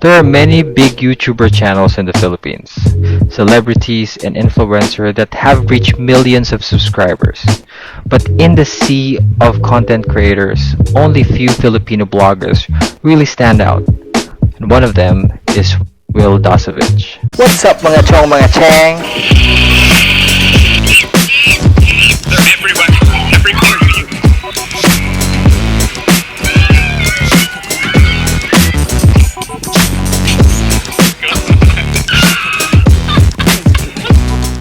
There are many big YouTuber channels in the Philippines, celebrities and influencers that have reached millions of subscribers. But in the sea of content creators, only few Filipino bloggers really stand out. And one of them is Wil Dasovich. What's up mga chong mga chang?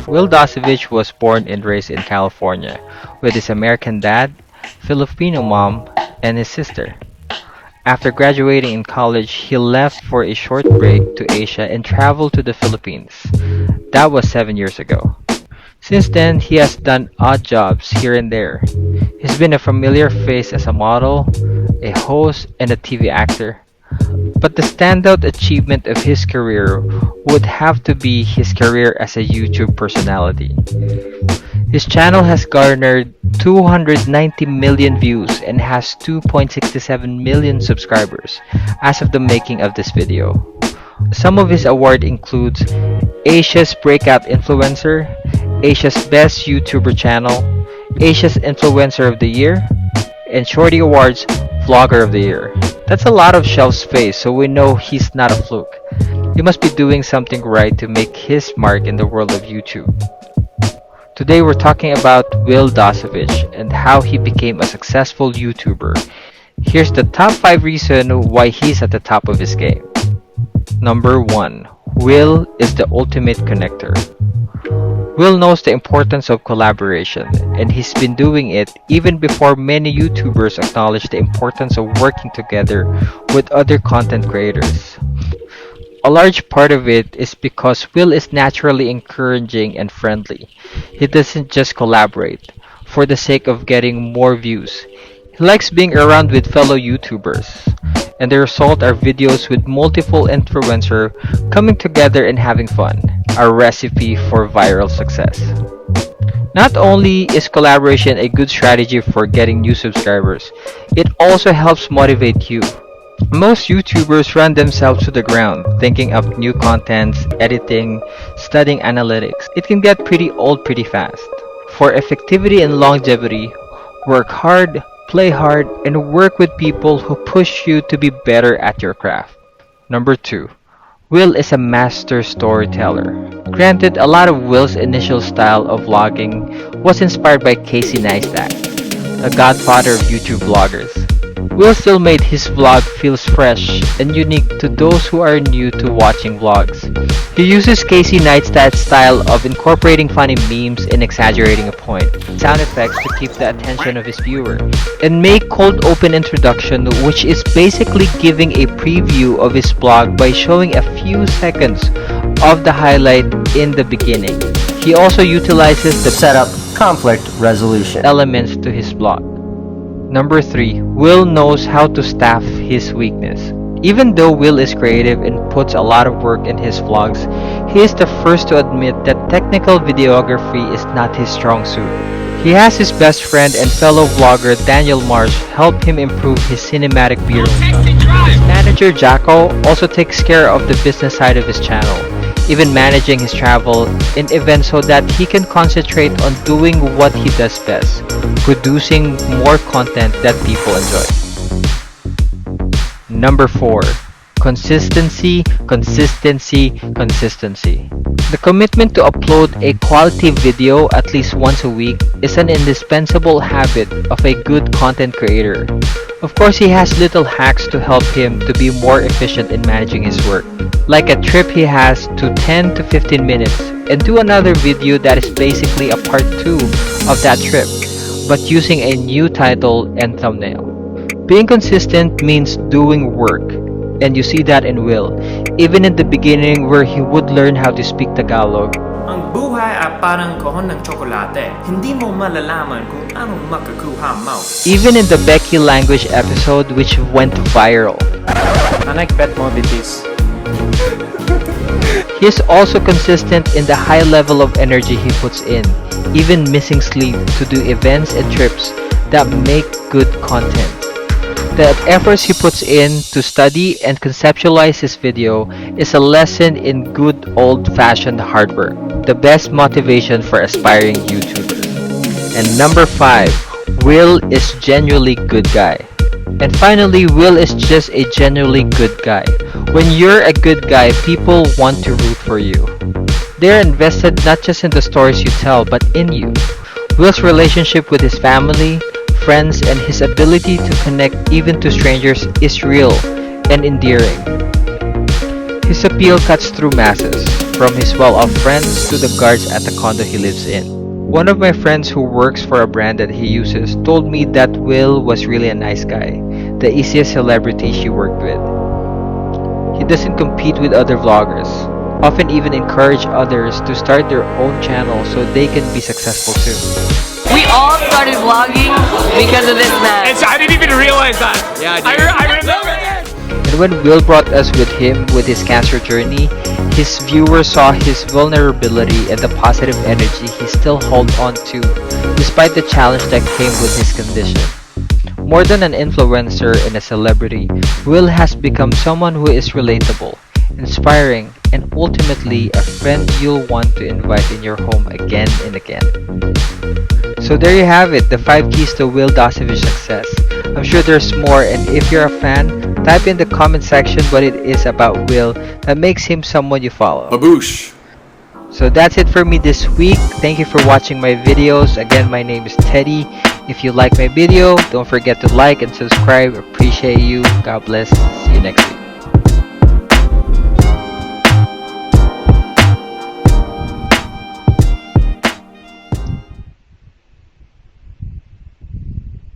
Wil Dasovich was born and raised in California with his American dad, Filipino mom, and his sister. After graduating in college, he left for a short break to Asia and traveled to the Philippines. That was 7 years ago. Since then, he has done odd jobs here and there. He's been a familiar face as a model, a host, and a TV actor. But the standout achievement of his career would have to be his career as a YouTube personality. His channel has garnered 290 million views and has 2.67 million subscribers as of the making of this video. Some of his award includes Asia's Breakout Influencer, Asia's Best YouTuber Channel, Asia's Influencer of the Year, and Shorty Awards Vlogger of the Year. That's a lot of shelf space, so we know he's not a fluke. He must be doing something right to make his mark in the world of YouTube. Today we're talking about Wil Dasovich and how he became a successful YouTuber. Here's the top 5 reasons why he's at the top of his game. Number 1. Wil is the ultimate connector. Wil knows the importance of collaboration, and he's been doing it even before many YouTubers acknowledge the importance of working together with other content creators. A large part of it is because Wil is naturally encouraging and friendly. He doesn't just collaborate for the sake of getting more views. He likes being around with fellow YouTubers, and the result are videos with multiple influencers coming together and having fun, a recipe for viral success. Not only is collaboration a good strategy for getting new subscribers, it also helps motivate you. Most YouTubers run themselves to the ground, thinking up new contents, editing, studying analytics. It can get pretty old pretty fast. For effectivity and longevity, work hard, play hard, and work with people who push you to be better at your craft. Number 2. Wil is a master storyteller. Granted, a lot of Wil's initial style of vlogging was inspired by Casey Neistat, the godfather of YouTube vloggers. Wil still made his vlog feels fresh and unique to those who are new to watching vlogs. He uses Casey Neistat's style of incorporating funny memes and exaggerating a point, sound effects to keep the attention of his viewer, and make cold open introduction, which is basically giving a preview of his vlog by showing a few seconds of the highlight in the beginning. He also utilizes the Setup, conflict resolution elements to his vlog. Number 3. Wil knows how to staff his weakness. Even though Wil is creative and puts a lot of work in his vlogs, he is the first to admit that technical videography is not his strong suit. He has his best friend and fellow vlogger Daniel Marsh help him improve his cinematic B-roll. His manager Jacko also takes care of the business side of his channel, even managing his travel and events so that he can concentrate on doing what he does best, producing more content that people enjoy. Number 4. Consistency, consistency, consistency. The commitment to upload a quality video at least once a week is an indispensable habit of a good content creator. Of course, he has little hacks to help him to be more efficient in managing his work, like a trip he has to 10 to 15 minutes and do another video that is basically a part 2 of that trip, but using a new title and thumbnail. Being consistent means doing work, and you see that in Wil, even in the beginning where he would learn how to speak Tagalog. Ang buhay ay parang kahon ng tsokolate. Hindi mo malalaman kung anong makakuha mo. Even in the Becky language episode which went viral. Anak bet mo bitis. He is also consistent in the high level of energy he puts in, even missing sleep to do events and trips that make good content. The efforts he puts in to study and conceptualize his video is a lesson in good old-fashioned hard work, the best motivation for aspiring YouTubers. And number 5, Wil is genuinely good guy. And finally, Wil is just a genuinely good guy. When you're a good guy, people want to root for you. They're invested not just in the stories you tell, but in you. Wil's relationship with his family, friends, and his ability to connect even to strangers is real and endearing. His appeal cuts through masses, from his well-off friends to the guards at the condo he lives in. One of my friends who works for a brand that he uses told me that Wil was really a nice guy, the easiest celebrity she worked with. He doesn't compete with other vloggers, often even encourage others to start their own channel so they can be successful too. We all started vlogging because of this man. I didn't even realize that. Yeah, I remember that. And when Wil brought us with him with his cancer journey, his viewers saw his vulnerability and the positive energy he still held on to despite the challenge that came with his condition. More than an influencer and a celebrity, Wil has become someone who is relatable, inspiring, and ultimately a friend you'll want to invite in your home again and again. So there you have it, the 5 keys to Wil Dasovich's success. I'm sure there's more, and if you're a fan, type in the comment section what it is about Wil that makes him someone you follow. Baboosh. So that's it for me this week. Thank you for watching my videos. Again, my name is Teddy. If you like my video, don't forget to like and subscribe. Appreciate you. God bless. See you next week.